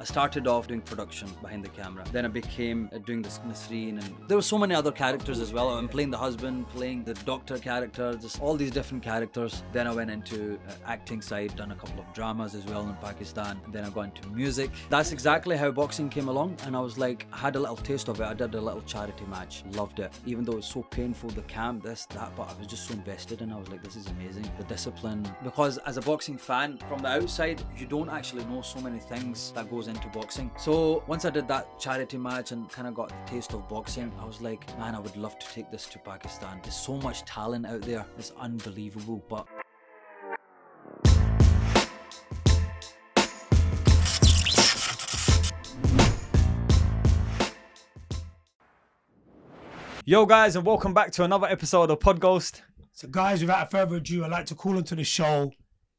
I started off doing production behind the camera. Then I became doing this Nasreen, and there were so many other characters as well. I'm playing the husband, playing the doctor character, just all these different characters. Then I went into acting side, done a couple of dramas as well in Pakistan. Then I got into music. That's exactly how boxing came along, and I was like, I had a little taste of it. I did a little charity match, loved it. Even though it was so painful, the camp, this, that, but I was just so invested, and I was like, this is amazing. The discipline, because as a boxing fan, from the outside, you don't actually know so many things that goes into boxing. So once I did that charity match and kind of got the taste of boxing, I was like, man, I would love to take this to Pakistan. There's so much talent out there. It's unbelievable. But Yo guys, and welcome back to another episode of Podghost. So guys, without further ado, I'd like to call onto the show.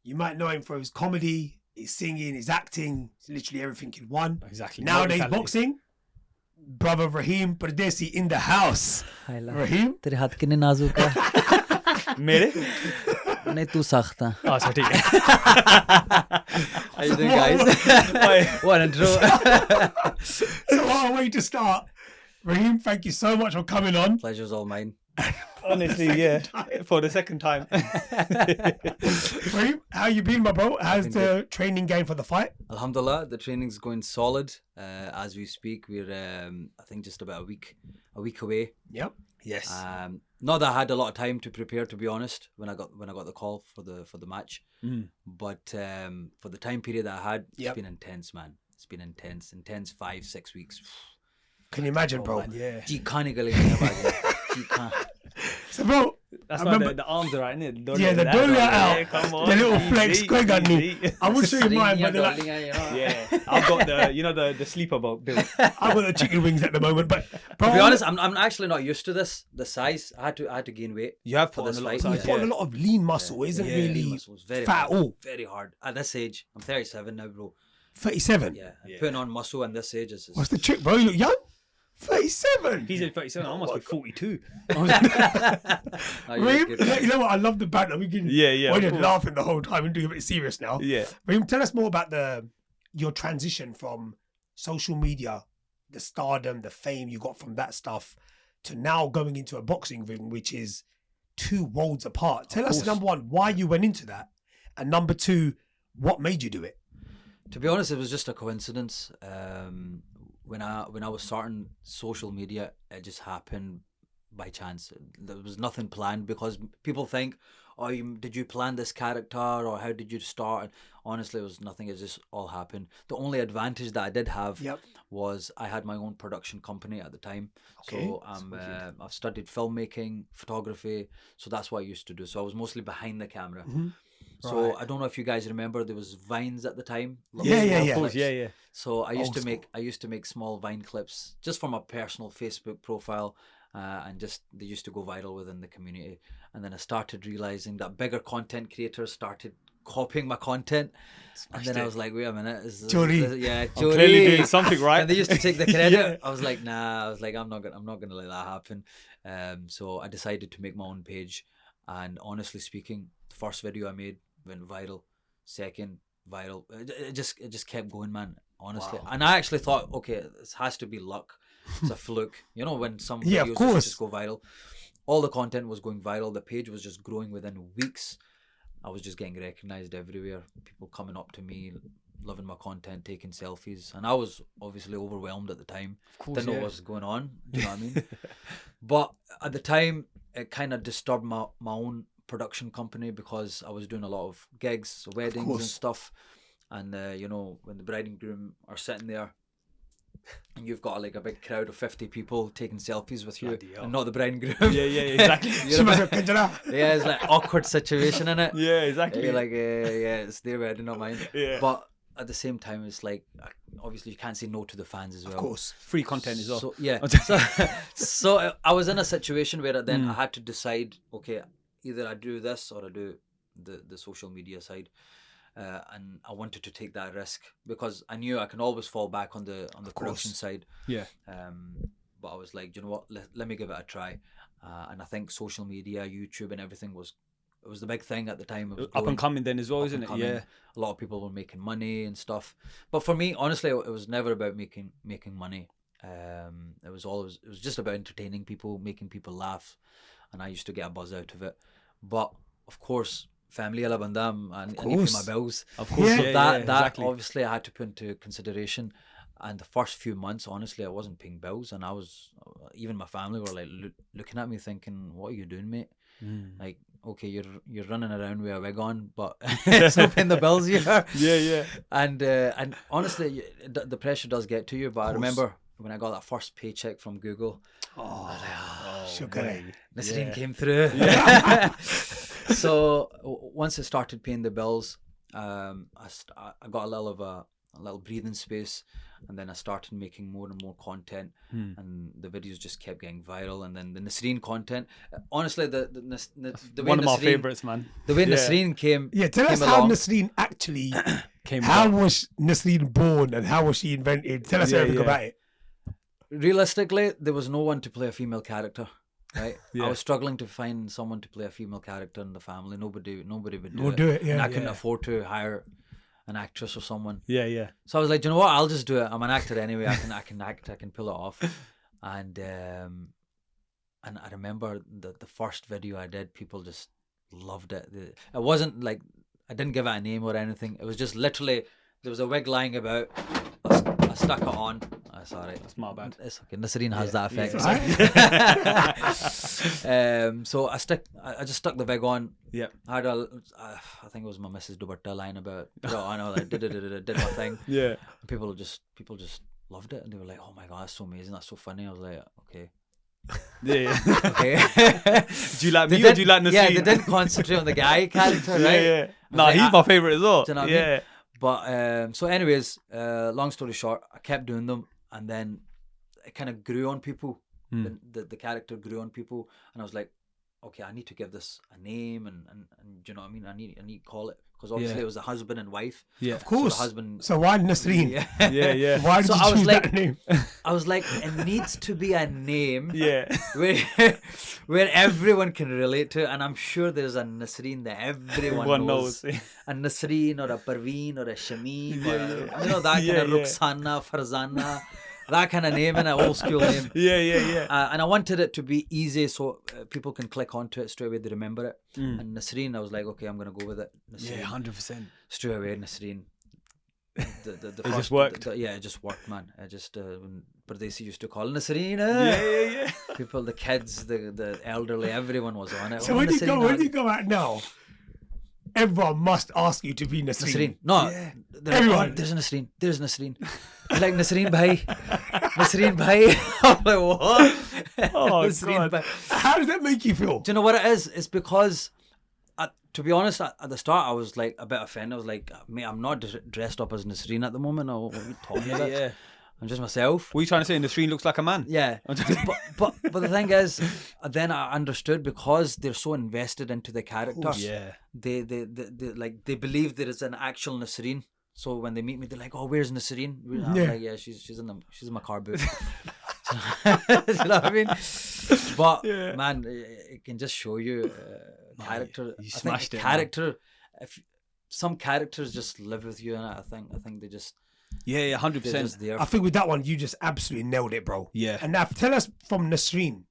You might know him for his comedy, his singing, his acting. It's literally everything in one. Exactly. Nowadays, boxing. Brother Rahim Pardesi in the house. Rahim? तेरे हाथ कितने नाजुक है? मेरे? नहीं तू सख्त है. Oh, sorry, ठीक है. How you doing, guys? What a draw. So what a way to start. Rahim, thank you so much for coming on. Pleasure's all mine. Honestly, yeah. For the second time. Rahim, how you been, my bro? How's the training going for the fight? Alhamdulillah, the training's going solid. As we speak, we're I think just about a week away. Yep. Yes. Not that I had a lot of time to prepare, to be honest, when I got the call for the match. But for the time period that I had, it's been intense, man. It's been intense 5-6 weeks. Can you imagine, bro? Man, yeah. You can't imagine. You can't. So, bro, That's I why remember, the arms are right, isn't it? yeah, the dolly are out. Yeah, come on. The little flex, Easy, quick on me. easy. I would show you mine, but they're like, Yeah, I've got the sleeper boat built. I've got the chicken wings at the moment. But bro, To be honest, I'm actually not used to the size. I had to gain weight. You have For put on this a lot of fight, you size. put on Yeah. a lot of lean muscle. Isn't Yeah, really Muscles, very fat hard, at all. very hard. At this age, I'm 37 now, bro. 37. Yeah, putting on muscle at this age is. What's the trick, bro? You look young. 37. He's at 37. I must be 42. Rahim, you know what? I love the banter. We can. Yeah, We're of just course. laughing the whole time and doing a bit serious now. Yeah. Rahim, tell us more about your transition from social media, the stardom, the fame you got from that stuff, to now going into a boxing ring, which is two worlds apart. Tell us, course. number one, why you went into that, and number two, what made you do it? To be honest, it was just a coincidence. When I was starting social media, it just happened by chance. There was nothing planned, because people think, oh, did you plan this character, or how did you start? And honestly, it was nothing. It just all happened. The only advantage that I did have was I had my own production company at the time. Okay. So I've studied filmmaking, photography. So that's what I used to do. So I was mostly behind the camera. So I don't know if you guys remember, there was Vines at the time. Yeah. Of course, yeah. So I used Old to make small Vine clips just for my personal Facebook profile, and just they used to go viral within the community. And then I started realizing that bigger content creators started copying my content, and then I was like, wait a minute, Chori. I'm clearly doing something right. And they used to take the credit. Yeah. I was like, nah. I was like, I'm not gonna let that happen. So I decided to make my own page, and honestly speaking, the first video I made went viral, second viral. It just kept going, man. Honestly, and I actually thought, okay, this has to be luck. It's a fluke, when some videos just go viral. All the content was going viral. The page was just growing within weeks. I was just getting recognized everywhere. People coming up to me, loving my content, taking selfies, and I was obviously overwhelmed at the time. Of course, Didn't know what was going on. Do you know what I mean? But at the time, it kind of disturbed my own production company, because I was doing a lot of gigs, weddings and stuff. And when the bride and groom are sitting there, and you've got like a big crowd of 50 people taking selfies with you, and not the bride and groom. Yeah, exactly. Yeah, It's like awkward situation in it. Yeah, exactly. You're like, yeah, it's their wedding, not mine. Yeah. But at the same time, it's like, obviously you can't say no to the fans as well. of course. Free content as well. So yeah. so I was in a situation where then I had to decide, okay, either I do this or I do the social media side. And I wanted to take that risk, because I knew I can always fall back on the production side. Yeah. But I was like, you know what? Let me give it a try. And I think social media, YouTube, and everything was it was the big thing at the time. It was Up and growing, coming then as well, up isn't and it? coming. Yeah. A lot of people were making money and stuff. But for me, honestly, it was never about making money. It was just about entertaining people, making people laugh, and I used to get a buzz out of it. But of course, family ala bandam, and I need to pay my bills. Of course, So yeah, that exactly. obviously I had to put into consideration. And the first few months, honestly, I wasn't paying bills, and I was, even my family were like looking at me thinking, "What are you doing, mate? Like, okay, you're running around with a wig on, but it's not paying the bills here." Yeah. And honestly, the pressure does get to you. But I remember when I got that first paycheck from Google, Sugar. Nasreen came through. So once I started paying the bills, I got a little breathing space, and then I started making more and more content, and the videos just kept getting viral. And then the Nasreen content, honestly, the way One of my Nasreen- favorites, man. The way Yeah. Nasreen came, Yeah, tell us came how along. Nasreen actually Came how about. was Nasreen born and how was she invented? Tell us everything about it. Realistically, there was no one to play a female character, right? Yeah. I was struggling to find someone to play a female character in the family. Nobody would do We'll it. do it, yeah. And I couldn't Yeah. afford to hire an actress or someone. Yeah. So I was like, you know what? I'll just do it. I'm an actor anyway. I can act. I can pull it off. And I remember the first video I did, people just loved it. It wasn't like I didn't give it a name or anything. It was just literally there was a wig lying about. I stuck it on. Sorry, That's my bad. It's okay. Nasreen has that effect. It's So I just stuck the wig on. Yeah. I had I think it was my Mrs. Duberta line about put it on. I like, did my thing. Yeah. People just loved it, and they were like, "Oh my god, that's so amazing! That's so funny." I was like, "Okay, Yeah. okay." Do you like me or do you like Nasreen? Yeah, they didn't concentrate on the guy character, right? Yeah. I was Nah, like, he's my favorite as well. Do you know what I mean? Yeah. But so, anyways, long story short, I kept doing them, and then it kind of grew on people. The character grew on people, and I was like, okay, I need to give this a name, and do you know what I mean? I need to call it, because obviously Yeah. it was a husband and wife. Yeah. of course. So the husband. So why Nasreen? Yeah. Why did So you I was choose like- that name? I was like, it needs to be a name Yeah. where everyone can relate to, and I'm sure there's a Nasreen that everyone Everyone knows. knows. A Nasreen or a Parveen or a Shamim, or Yeah. you know, that kind of Yeah. Ruxana, Farzana, that kind of name, and an old school name. Yeah. And I wanted it to be easy so people can click onto it straight away, they remember it. And Nasreen, I was like, okay, I'm going to go with it. Nasreen. Yeah, 100%. Straight away, Nasreen. The It just worked. Yeah, it just worked, man. It just, when Pardesi used to call Nasreen, Yeah. people, the kids, the elderly, everyone was on it. So Oh, when you Nasreen, go out now, everyone must ask you to be Nasreen. Nasreen. No, Yeah. they're like, Everyone. "Oh, there's Nasreen. There's Nasreen." They're like, Nasreen bhai. Nasreen bhai. I'm like, what? Oh, Nasreen God. bhai. How does that make you feel? Do you know what it is? It's because, to be honest, at the start, I was like a bit offended. I was like, mate, I'm not dressed up as Nasreen at the moment. Or what are you talking about? Yeah. I'm just myself. What are you trying to say? Nasreen looks like a man? Yeah, but the thing is, then I understood, because they're so invested into the character. Yeah. They they believe there is an actual Nasreen. So when they meet me, they're like, "Oh, where's Nasreen?" I'm Yeah. like, "Yeah, she's in my car boot." You know what I mean? But Yeah. man, it can just show you character. you I think smashed it, man. character. If some characters just live with you, and I think they just Yeah, they're 100%. just there. I think with that one, you just absolutely nailed it, bro. Yeah. And now tell us from Nasreen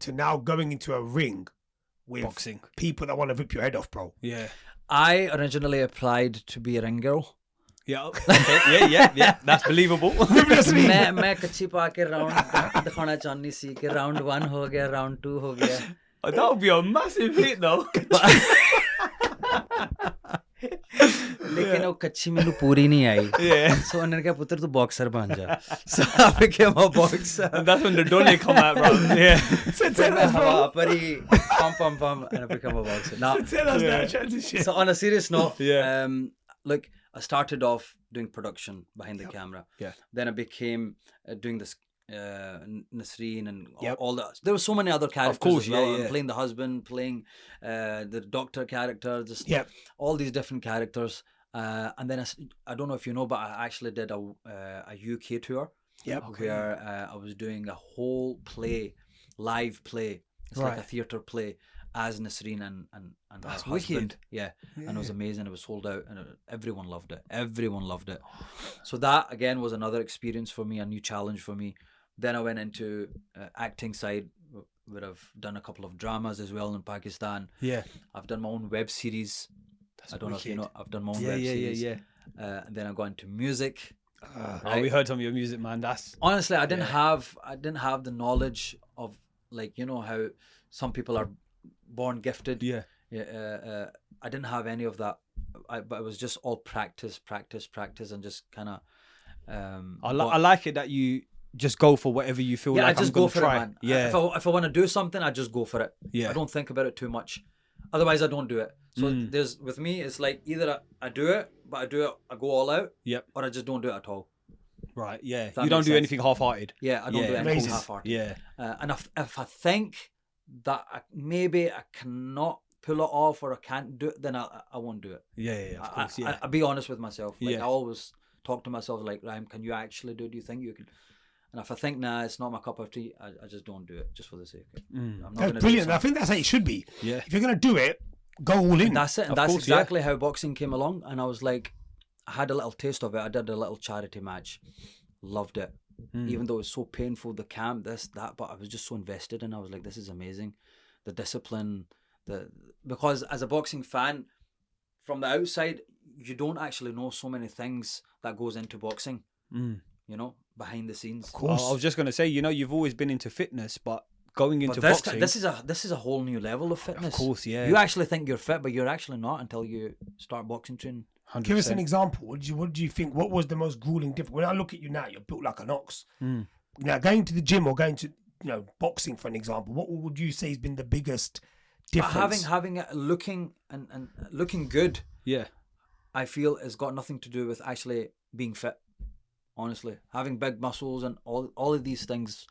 to now going into a ring with Boxing. people that want to rip your head off, bro. Yeah. I originally applied to be a ring girl. Yeah. Okay. Yeah. That's believable. मैं कच्ची पा के round दिखाना चाहनी सी कि round 1 हो गया, round 2 हो गया. That would be a massive hit, though. लेकिन वो कच्ची मेनू पूरी नहीं आई. Yeah. So उन्होंने कहा पुत्र तू बॉक्सर बन जा. So I became a boxer. And that's when the dolly come out, bro. Yeah. So फिर tell मैं us, हवा bro. पर ही pam and I became a boxer. Now, Tell us Yeah. that transition. so on a serious note, Yeah. look, I started off doing production behind the camera. Yeah. Then I became doing this Nasreen and Yep. all that. There were so many other characters course, as well. yeah, And yeah. playing the husband, playing the doctor character, just Yep. all these different characters. And then I don't know if you know, but I actually did a UK tour Yep. where I was doing a whole play, live play. It's like a Right. theatre play. as Nasreen and That's her husband. wicked. Yeah. Yeah. And it was amazing. It was sold out, and everyone loved it. Everyone loved it. So that again was another experience for me, a new challenge for me. Then I went into acting side, where I've done a couple of dramas as well in Pakistan. Yeah. I've done my own web series. I don't know if you know. I've done my own web series. Yeah. And then I got into music. Oh, we heard some of your music, man. That's Honestly, I didn't have the knowledge of, like, you know how some people are born gifted. yeah. I didn't have any of that. But it was just all practice, and just kind of. I like it that you just go for whatever you feel like. I just go for try. it, man. Yeah. If I want to do something, I just go for it. Yeah. I don't think about it too much. Otherwise, I don't do it. So with me, it's like either I do it, but I go all out. Yep. Or I just don't do it at all. Right. Yeah. That You don't makes do sense. anything half-hearted. Yeah, I don't do anything Amazing. half-hearted. Yeah. And if I think that maybe I cannot pull it off or I can't do it, then I won't do it. Yeah. Of course. Yeah. I'll be honest with myself. Like, Yeah. I always talk to myself like, Rahim, can you actually do it? Do you think you can? And if I think, nah, it's not my cup of tea, I just don't do it, just for the sake of it. I'm not That's gonna brilliant. do I something. think that's how it should be. Yeah. If you're gonna do it, go all in. And that's it. And Of that's course, yeah. exactly how boxing came along. And I was like, I had a little taste of it. I did a little charity match. Loved it. Even though it was so painful, the camp, this, that, but I was just so invested in it. I was like, this is amazing. The discipline, because as a boxing fan, from the outside, you don't actually know so many things that goes into boxing, you know, behind the scenes. Of course. I was just gonna say, you know, you've always been into fitness, but going into But boxing, this is a whole new level of fitness. of course, yeah. You actually think you're fit, but you're actually not until you start boxing training. 100%. Give us an example. What do you think? What was the most grueling difference? When I look at you now, you're built like an ox. Now, going to the gym or going to boxing, for an example, what would you say has been the biggest difference? Having it looking and looking good, Yeah. I feel has got nothing to do with actually being fit. Honestly, having big muscles and all of these things,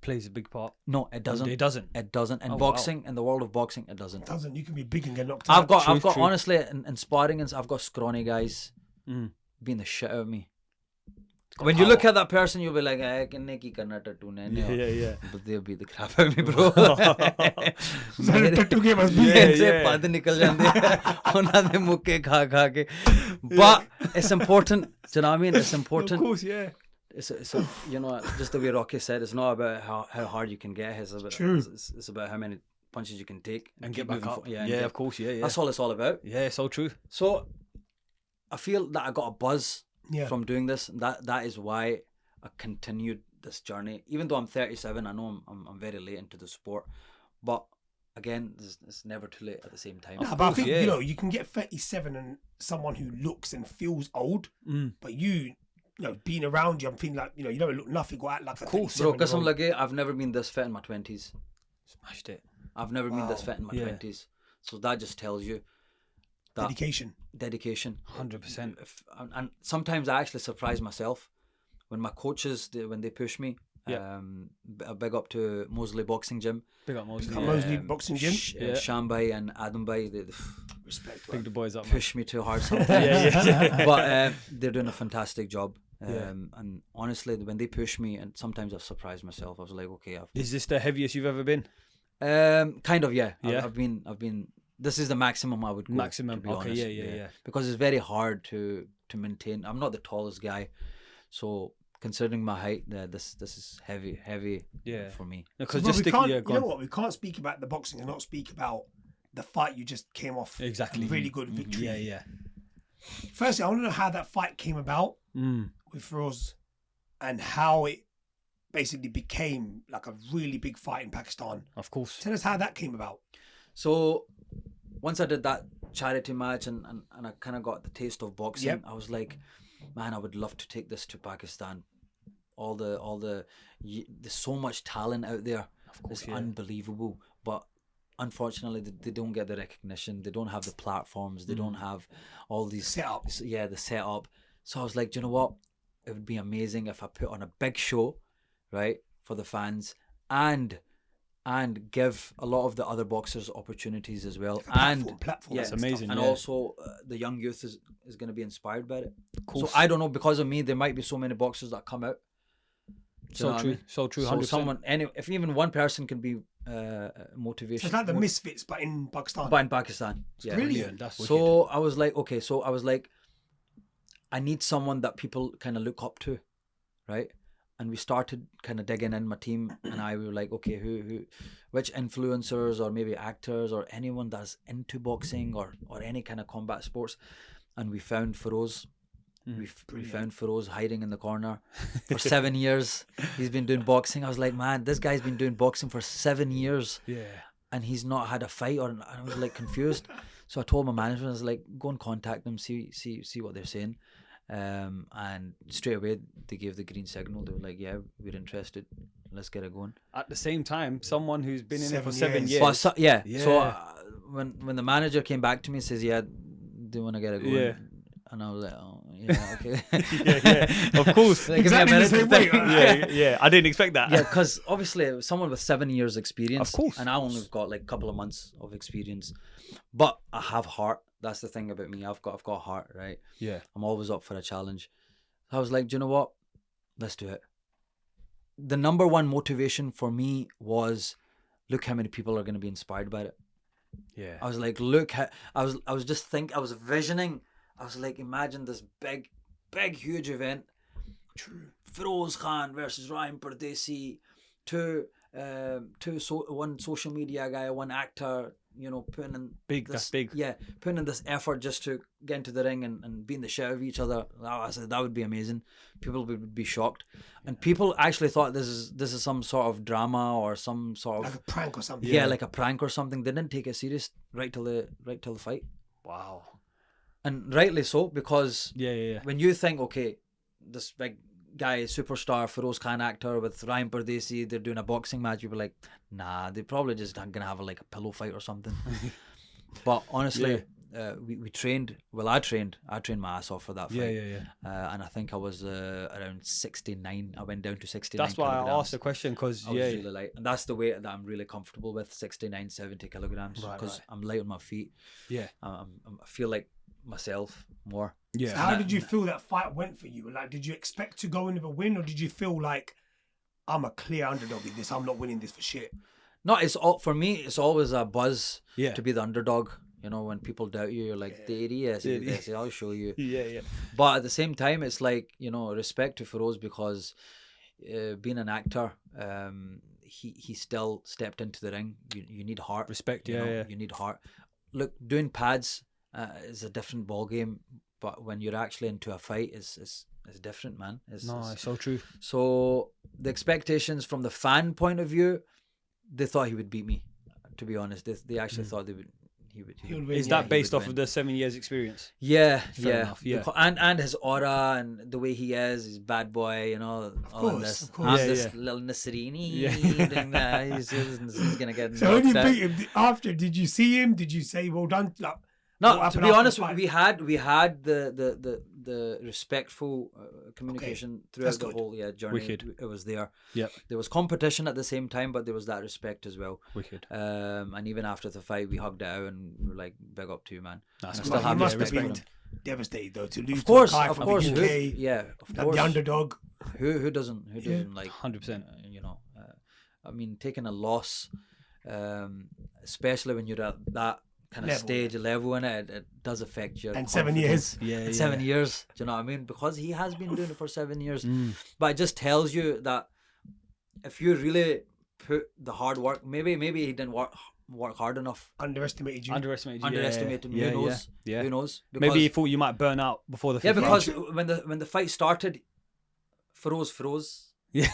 Plays a big part. no, it doesn't. It doesn't. It doesn't. In Oh, boxing, in the world of boxing, it doesn't. You can be big and get knocked out. I've got True. honestly in sparring, and I've got scrawny guys being the shit out of me. When you look at that person, you'll be like, "I can neki karna tattoo nahi." Yeah. But they'll beat the crap out of me, bro. Tattoo game must be- से पद निकल जाते ਉਹਨਾਂ ਦੇ ਮੁੱਕੇ ਖਾ ਕੇ but it's important, do you know what I mean? It's important. Of course, yeah. It's you know, just the way Rocky said, it's not about how hard you can get, it's about True. it's about how many punches you can take And keep get back moving up. forward. Yeah, and get- of course, yeah. that's all it's all about. Yeah, so true. So I feel that I got a buzz Yeah. from doing this. That is why I continued this journey. Even though I'm 37, I know I'm very late into the sport, but again, it's never too late at the same time. No, but I think yeah. you can get 37 and someone who looks and feels old, but being around you, I'm feeling like you don't look nothing or act like a course, Bro, 37-year-old. qasam lage, I've never been this fit in my 20s. Smashed it. I've never been this fit in my Yeah. 20s. So that just tells you that dedication. 100%. And sometimes I actually surprise myself when my coaches, when they push me. Yeah. A big up to Mosley Boxing Gym. Big up Mosley. Mosley Boxing Gym. Shambai and Adam Bhai, they Respect. Big the boys up, man. push me too hard sometimes. Yeah. But they're doing a fantastic job. Yeah. And honestly, when they push me, and sometimes I've surprised myself. I was like, okay, Is this the heaviest you've ever been? kind of, yeah. Yeah. I've been. This is the maximum I would go. Maximum. To be Okay, honest. yeah. Because it's very hard to maintain. I'm not the tallest guy, so considering my height, this is heavy. Yeah. For me. Because Well, just we stick. can't, Yeah, you go know on. what? We can't speak about the boxing and not speak about the fight you just came off. Exactly. A really good victory. Yeah. Firstly, I want to know how that fight came about with Feroz and how it basically became like a really big fight in Pakistan. Of course. Tell us how that came about. So once I did that charity match and I kind of got the taste of boxing, Yep. I was like, man, I would love to take this to Pakistan. There's so much talent out there. Of course, It's yeah. unbelievable. But unfortunately, they don't get the recognition. They don't have the platforms. They don't have all these Setup. Yeah, the setup. So I was like, do you know what? It would be amazing if I put on a big show, right, for the fans, and give a lot of the other boxers opportunities as well. Platform. Yeah, That's amazing. and yeah. also the young youth is going to be inspired by it. Course. So I don't know, because of me, there might be so many boxers that come out. Do you know So what I true. mean? So true. So 100%. if even one person can be motivation. So it's like the Misfits, but in Pakistan. But in Pakistan. Yeah. Brilliant. That's wicked. So I was like, I need someone that people kind of look up to, right? And we started kind of digging in. My team and I were like, okay, which influencers or maybe actors or anyone that's into boxing or any kind of combat sports. And we found Feroz. We found Feroz hiding in the corner for 7 years. He's been doing boxing. I was like, man, this guy's been doing boxing for 7 years. Yeah. And he's not had a fight, and I was like confused. So I told my manager, I was like, go and contact them, see what they're saying. And straight away they gave the green signal. They were like, yeah, we're interested. Let's get it going. At the same time, someone who's been in it for 7 years. years. But so when the manager came back to me and says, yeah, they want to get it going. Yeah. And I was like, oh, yeah, okay. yeah, of course. Like, give me a minute to think. yeah. I didn't expect that. Yeah, because obviously someone with 7 years experience, Of course. and I only got like a couple of months of experience, but I have heart. That's the thing about me. I've got heart, right? Yeah. I'm always up for a challenge. I was like, do you know what? Let's do it. The number one motivation for me was, look how many people are going to be inspired by it. Yeah. I was like, I was visioning. I was like, imagine this big, huge event. True. Feroz Khan versus Rahim Pardesi, one social media guy, one actor, putting in That's big. Yeah, putting in this effort just to get into the ring and beating the shit out of each other. I said that would be amazing. People would be shocked, and people actually thought this is some sort of drama or some sort of Like a prank or something. yeah, like a prank or something. They didn't take it serious right till the fight, Wow. and rightly so, because Yeah. when you think, okay, this big guy, superstar, Feroz Khan actor with Rahim Pardesi, they're doing a boxing match, you'd be like, nah, they're probably just gonna have a pillow fight or something. But honestly, we trained. Well, I trained my ass off for that fight. Yeah. And I think I was around 69. I went down to 69. That's why I kilograms. asked the question, because I was really light, and that's the weight that I'm really comfortable with, 69, 70 kilograms, because I'm light on my feet. Yeah. I feel like myself more. Yeah. So how did you feel that fight went for you? Like, did you expect to go in with a win, or did you feel like, I'm a clear underdog in this, I'm not winning this for shit? No, for me, it's always a buzz Yeah. to be the underdog. When people doubt you, you're like, yes, I'll show you. Yeah. But at the same time, it's like, respect to Feroz, because being an actor, he still stepped into the ring. You need heart. Respect, You need heart. Look, doing pads is a different ball game, but when you're actually into a fight, it's different, man. It's so true. So the expectations from the fan point of view, they thought he would beat me. To be honest, they actually thought he would win. Is that based off win. of the 7 years experience? Yeah, Fair enough, yeah. And his aura and the way he is, he's bad boy, all of this. Of course. I'm Yeah, this little Nasreen. Yeah. Doing that. He's gonna get. So when you knocked out. beat him, after, did you see him? Did you say, well done? Like, No, what to happened be after honest, the fight? we had the respectful communication throughout That's the good. whole journey. Wicked. It was there. Yep. There was competition at the same time, but there was that respect as well. Wicked. And even after the fight, we hugged it out and we were like, big up to you, man. That's And I good. still have You must have respect for been him. devastated though to lose Of course, to a guy of from course. the UK, Of course. the underdog. Who doesn't like 100%. I mean, taking a loss, especially when you're at that kind of Level. stage level in it does affect your And 7 confidence. years. Yeah. 7 years, do you know what I mean? Because he has been doing it for 7 years. Mm. But it just tells you that if you really put the hard work, maybe he didn't work hard enough. Underestimated you. Underestimated you. Underestimated him. Yeah, Who knows? yeah. Who knows? Maybe he thought you might burn out before the yeah, fight. because when the fight started, Feroz. Yeah.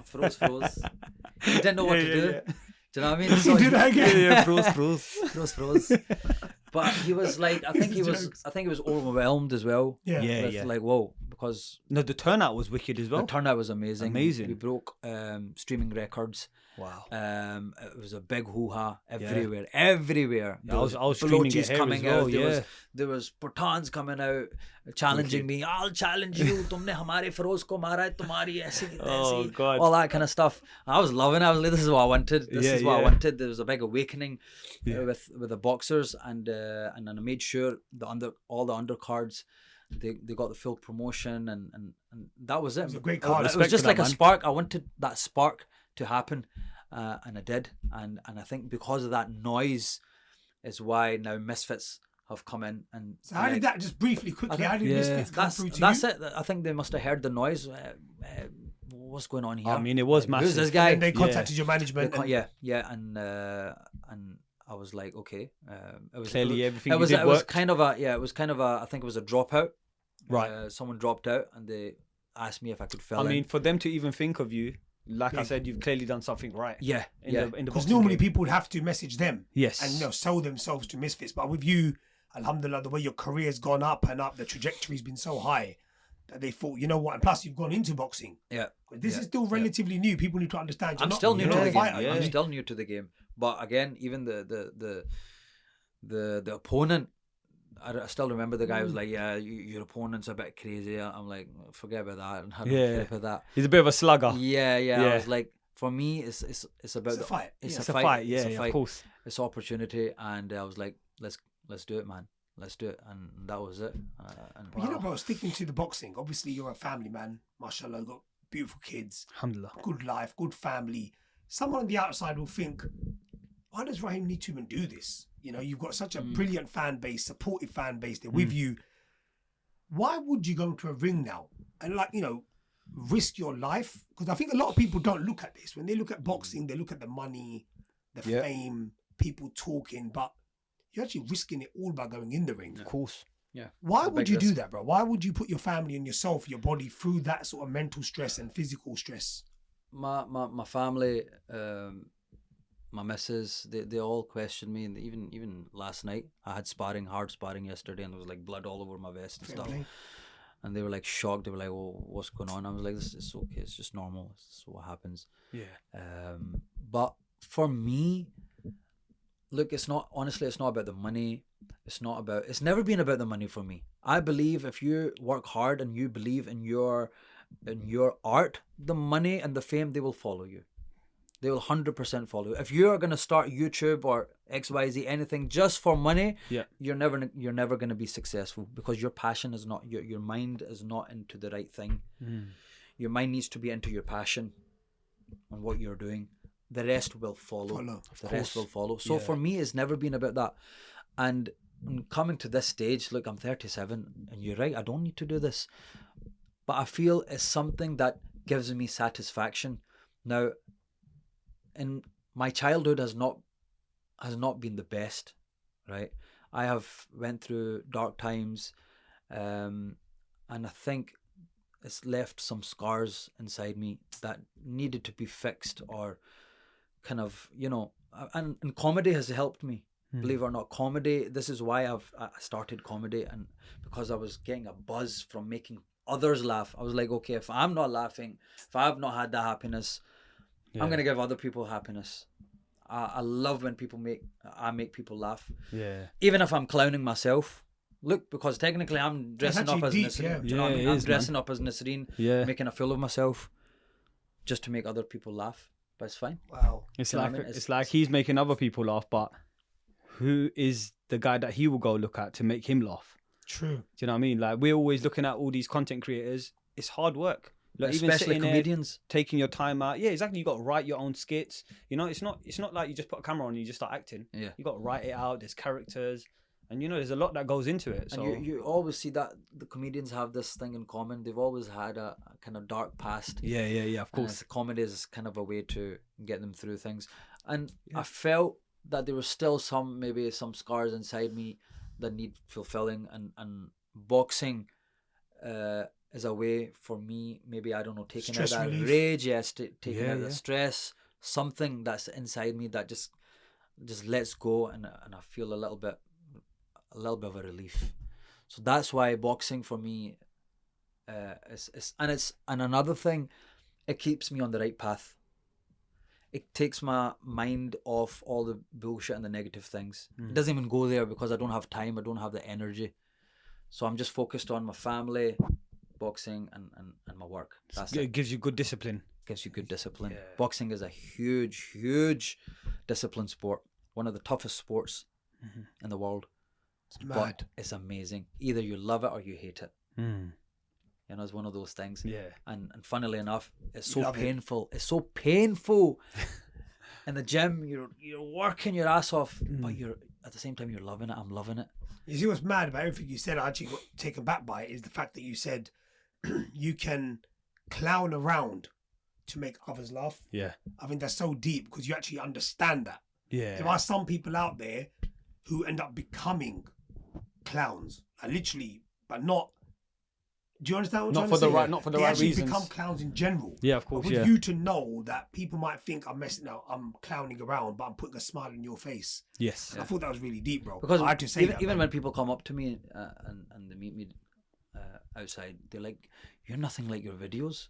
Feroz. He didn't know what to do. Yeah. Do you know what I mean? Did he do that again? Yeah, froze. But he was like, I think he was overwhelmed as well. Yeah. With like, whoa, because No, the turnout was wicked as well. the turnout was amazing. Amazing. We broke streaming records. Wow. It was a big hoo-ha everywhere. Yeah, I was There streaming it Balochis here coming as well, out. There was Patans coming out challenging me. I'll challenge you. Tumne hamare Feroz ko mara hai, tumhari aisi Oh, aisi. God. All that kind of stuff. I was loving it. I was like, this is what I wanted. This Yeah, is what I yeah. wanted. There was a big awakening Yeah. with the boxers, and then I made sure all the undercards, they got the full promotion, and that was it. It was a great It card. was Respect just to like that, a man. spark. I wanted that spark to happen, and I did, and I think because of that noise is why now Misfits have come in. And So how did that, just briefly, quickly, how did Yeah. Misfits come through to that's you? it. I think they must have heard the noise. What's going on here? I mean, it was massive. Who's this guy? And they contacted your They management. con- and- yeah, and I was like, okay. It was Clearly, everything It you was did it was worked. kind of a It was kind of a. I think it was a dropout. Right. Someone dropped out, and they asked me if I could fill I in. mean, for them to even think of you, like I Big. said, you've clearly done something right. yeah, In yeah. the Because boxing normally game. people would have to message them Yes. and sell themselves to Misfits. But with you, alhamdulillah, the way your career's gone up and up, the trajectory's been so high that they thought, you know what? And plus, you've gone into boxing. Yeah. This Yeah. is still relatively new. People need to understand. I'm still new you're to not the a game. fighter, yeah. I'm you know? still new to the game. But again, even the opponent, I still remember the guy was like, "Yeah, your opponent's a bit crazy." I'm like, "Forget about that." And I don't Yeah. care about that. He's a bit of a slugger. Yeah. Yeah. I was like, for me, it's about It's a fight. It's Yeah. a It's a fight. fight. It's Yeah, a yeah, fight. of course. It's opportunity, and I was like, let's do it, man. Let's do it, and that was it. And But you know, bro, sticking to the boxing, obviously you're a family man. MashaAllah, got beautiful kids, Alhamdulillah. good life, good family. Someone on the outside will think, why does Rahim need to even do this? You know, you've got such a brilliant fan base, supportive fan base. They're with you. Why would you go into a ring now and, like, you know, risk your life? Because I think a lot of people don't look at this. When they look at boxing, they look at the money, the Yeah. fame, people talking, but you're actually risking it all by going in the ring. Of course. Why It's a would big you do risk. that, bro? Why would you put your family and yourself, your body through that sort of mental stress and physical stress? my family, my missus, they all questioned me, and even last night I had hard sparring yesterday, and there was like blood all over my vest and Fair stuff. play. And they were like shocked. They were like, "Well, what's going on?" I was like, "This is okay. It's just normal. It's what happens." Yeah. But for me, look, it's not about the money. It's never been about the money for me. I believe if you work hard and you believe in your art, the money and the fame, they will follow you. They will 100% follow you. If you're gonna start YouTube or XYZ anything just for money, Yeah. you're never gonna be successful, because your passion is not your mind is not into the right thing. Your mind needs to be into your passion and what you're doing. The rest will follow. The rest will follow. So for me, it's never been about that. And coming to this stage, look, I'm 37, and you're right, I don't need to do this. But I feel it's something that gives me satisfaction. Now, in my childhood has not been the best, right? I have went through dark times, and I think it's left some scars inside me that needed to be fixed, or kind of, and comedy has helped me. Believe it or not, comedy, this is why I started comedy, and because I was getting a buzz from making others laugh. I was like, okay, if I'm not laughing, if I've not had that happiness, I'm going to give other people happiness. I love when I make people laugh. Yeah. Even if I'm clowning myself. Look, because technically I'm dressing up as actually deep, Nasreen. yeah. Do you know what I Yeah, mean? it I'm is, dressing up as Nasreen, Yeah. making a fool of myself just to make other people laugh. But it's fine. Wow. It's Do you know like what I mean? it's like he's making other people laugh, but who is the guy that he will go look at to make him laugh? True. Do you know what I mean? Like, we're always looking at all these content creators. It's hard work. Like, even Especially sitting there, comedians. taking your time out. Yeah, exactly. You got to write your own skits. You know, it's not like you just put a camera on and you just start acting. Yeah. You got to write it out. There's characters, and there's a lot that goes into it. So And you always see that the comedians have this thing in common. They've always had a kind of dark past. yeah, of And course. comedy is kind of a way to get them through things. And I felt that there was still some scars inside me that need fulfilling, and boxing is a way for me, maybe, I don't know, taking Stress out that relief. rage, taking Yeah, out the yeah. stress, something that's inside me that just lets go, and I feel a little bit of a relief. So that's why boxing for me is another thing, it keeps me on the right path. It takes my mind off all the bullshit and the negative things. It doesn't even go there, because I don't have time, I don't have the energy. So I'm just focused on my family, boxing, and my work. That's it. It gives you good discipline. Gives you good discipline. Yeah. Boxing is a huge discipline sport. One of the toughest sports in the world. It's mad. But it's amazing. Either you love it or you hate it. It's one of those things. Yeah. And funnily enough, it's You so love it. painful. It's so painful. in the gym, you're working your ass off, but you're at the same time you're loving it. I'm loving it. You see what's mad about everything you said? I actually got taken back by it is the fact that you said you can clown around to make others laugh. Yeah. I think that's so deep because you actually understand that. Yeah. There are some people out there who end up becoming clowns, literally, but not. Do you understand what I'm trying to say? Not for the they right actually reasons. become clowns in general. Yeah, of But course. with Yeah. you to know that people might think I'm clowning around, but I'm putting a smile on your face. Yes. I thought that was really deep, bro. Because I had to say even, that. even man. when people come up to me and they meet me outside, they're like, "You're nothing like your videos."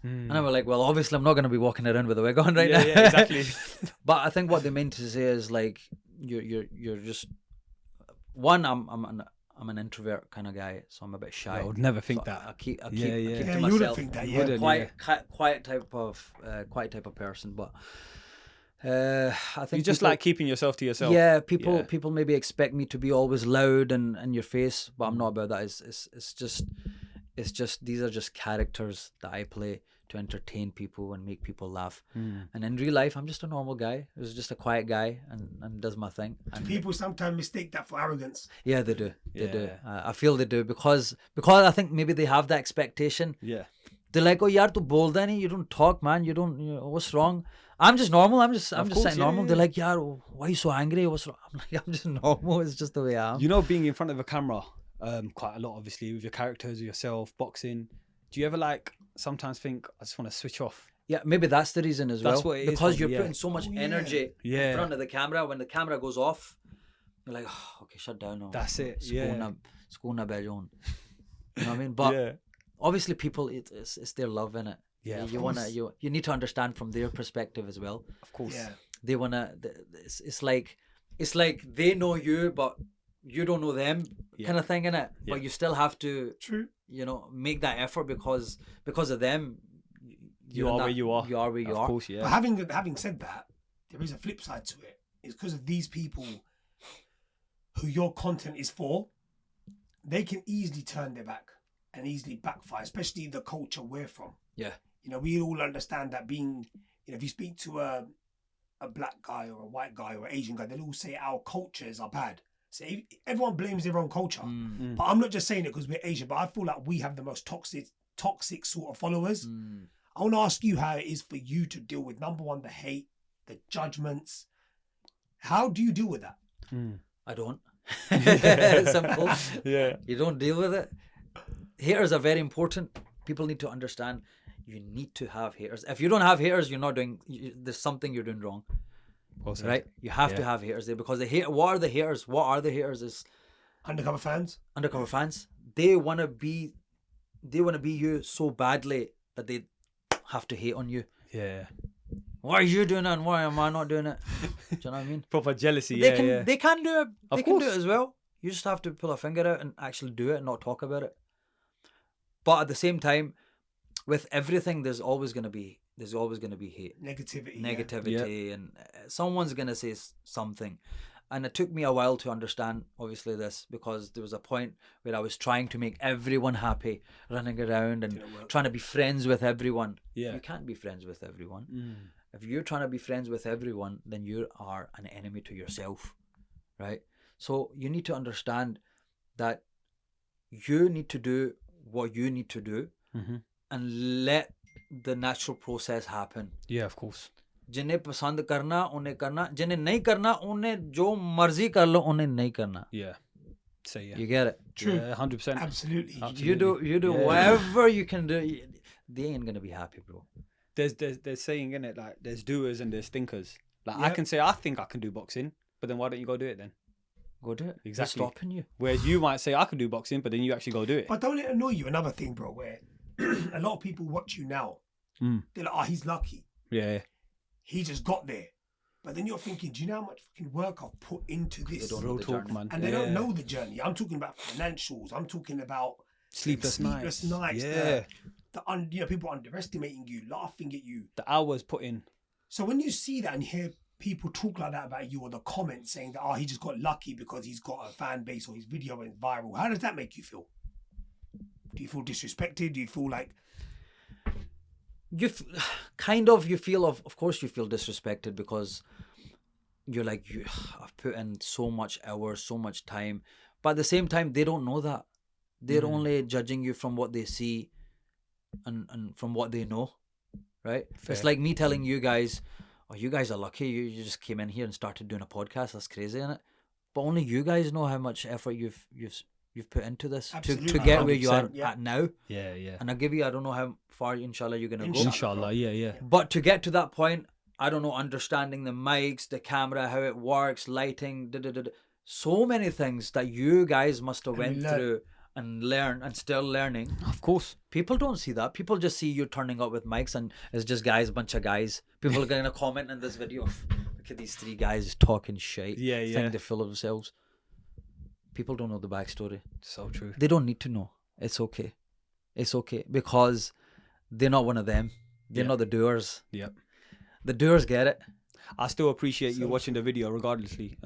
And I was like, "Well, obviously, I'm not going to be walking around with a wig on right now." Yeah, exactly. But I think what they meant to say is like, you're just one. I'm an introvert kind of guy, so I'm a bit shy. I would never think So that. I keep Yeah, to yeah. Yeah, myself. you wouldn't think that, You yeah. wouldn't. Quiet type of person, but I think You just people- like keeping yourself to yourself. Yeah, people Yeah. people maybe expect me to be always loud and in your face, but I'm not about that. It's just these are just characters that I play to entertain people and make people laugh. And in real life, I'm just a normal guy. Who's just a quiet guy and does my thing. And People sometimes mistake that for arrogance. yeah, they do. They do. Yeah. I feel they do because I think maybe they have that expectation. Yeah. They're like, "Oh, yaar, tu bolda nahi, you don't talk, man. You don't. What's wrong?" I'm just normal. I'm just course, saying yeah, normal. yeah. They're like, "Yaar, why are you so angry? What's wrong?" I'm like, "I'm just normal. It's just the way I am." You know, being in front of a camera, quite a lot, obviously, with your characters, yourself, boxing. Do you ever like sometimes think, I just want to switch off? Yeah, maybe that's the reason as That's well. what it is, because you're yeah. putting so much Oh, yeah. energy Yeah. in front of the camera. When the camera goes off, you're like, "Oh, okay, shut down now." That's it, School na bejon. You know what I mean? But yeah. obviously, people, it's their love in it. Yeah, of you wanna course. you need to understand from their perspective as well. Of course. Yeah. They wanna. It's like they know you, but you don't know them, Yeah. kind of thing, innit? Yeah. But you still have to, True. make that effort because of them. You are where you are. You are where you Of are. course, yeah. But having said that, there is a flip side to it. It's because of these people who your content is for, they can easily turn their back and easily backfire, especially the culture we're from. Yeah. We all understand that being, if you speak to a black guy or a white guy or an Asian guy, they'll all say our cultures are bad. So everyone blames their own culture. Mm. But I'm not just saying it because we're Asian, but I feel like we have the most toxic sort of followers. Mm. I want to ask you how it is for you to deal with, number one, the hate, the judgments. How do you deal with that? I don't. Simple. Yeah. You don't deal with it. Haters are very important. People need to understand. You need to have haters. If you don't have haters, you're not doing. There's something you're doing wrong, Well said. right? You have to Yeah. have haters there because the hate. What are the haters? What are the haters? Is Undercover fans? undercover fans. They want to be you so badly that they have to hate on you. Yeah. Why are you doing it and why am I not doing it? Do you know what I mean? Proper jealousy. They Yeah, can yeah. they can do it. Of They can do course. it as well. You just have to pull a finger out and actually do it and not talk about it. But at the same time, with everything, there's always gonna be hate, Negativity. negativity, and someone's gonna say something. And it took me a while to understand, obviously, this because there was a point where I was trying to make everyone happy, running around and Didn't work. trying to be friends with everyone. Yeah. You can't be friends with everyone. Mm. If you're trying to be friends with everyone, then you are an enemy to yourself, right? So you need to understand that you need to do what you need to do Mhm. and let the natural process happen. Yeah, of course. जिन्हें पसंद करना उन्हें करना, जिन्हें नहीं करना उन्हें जो मर्जी कर लो उन्हें नहीं करना. Yeah. So yeah. You get it? True. Yeah, 100%. Absolutely. You do Yeah. whatever you can do. They ain't gonna be happy, bro. There's saying in it like there's doers and there's thinkers. Like I Yep. can say I think I can do boxing, but then why don't you go do it then? Go do it. They're Exactly. stopping you. Whereas you might say I can do boxing, but then you actually go do it. But don't it annoy you? Another thing, bro, where a lot of people watch you now. Mm. They're like, he's lucky. Yeah. He just got there. But then you're thinking, do you know how much fucking work I've put into this? don't know Real the talk, journey. man. And they don't know the journey. I'm talking about financials. I'm talking about Sleepless nights. Yeah. People underestimating you, laughing at you. The hours put in. So when you see that and hear people talk like that about you, or the comments saying that, he just got lucky because he's got a fan base or his video went viral, how does that make you feel? Do you feel disrespected? Do you feel like... you feel of course you feel disrespected because you're like, I've put in so much hours, so much time, but at the same time they don't know that. They're only judging you from what they see and from what they know, right? Fair. It's like me telling you guys, oh, you guys are lucky, you just came in here and started doing a podcast. That's crazy, isn't it? But only you guys know how much effort you've put into this to Absolutely. get where you are 100%, yeah. at now. Yeah, yeah. And I'll give you, I don't know how far, inshallah, you're gonna go. Inshallah, yeah. But to get to that point, I don't know, understanding the mics, the camera, how it works, lighting, so many things that you guys must have went through and learn and still learning. Of course. People don't see that. People just see you turning up with mics and it's just guys, a bunch of guys. People are going to comment in this video of, look at these three guys talking shit. Yeah. Think they're full of themselves. People don't know the backstory. So true. They don't need to know. It's okay. It's okay because they're not one of them. They're not the doers. Yep. The doers get it. I still appreciate you watching the video regardlessly.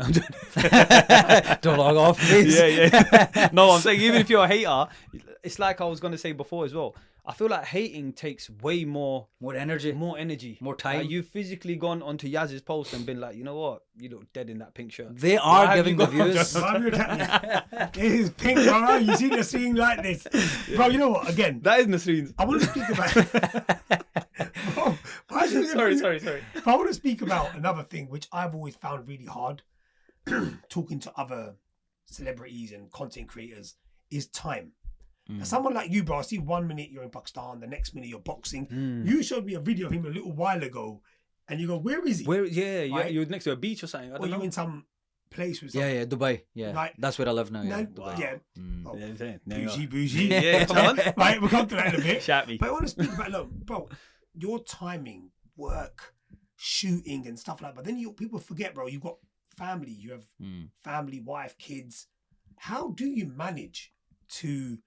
Don't log off, please. Yeah. No, I'm saying even if you're a hater, it's like I was going to say before as well. I feel like hating takes way more energy, more time. Like you've physically gone onto Yazz's post and been like, you know what, you look dead in that pink shirt. They are giving the views. It is pink, bro. You see the scene like this, bro. You know what? Again, That is Nasreen's. I want to speak about. Sorry. I want to speak about another thing which I've always found really hard talking to other celebrities and content creators is time. Now, someone like you, bro, I see 1 minute you're in Pakistan, the next minute you're boxing. You showed me a video of him a little while ago and you go, where is he? Right? You're next to a beach or something. I Or don't you know. in some place with some... Yeah, Dubai. Yeah, Right. that's where I live now. Yeah, No, Dubai. yeah. Mm. Oh, Yeah, there you go. bougie. Yeah, come on. Right, we'll come to that in a bit. Shout me. But I want to speak about, look, bro, your timing, work, shooting and stuff like that. But then people forget, bro, you've got family, you have family, wife, kids. How do you manage to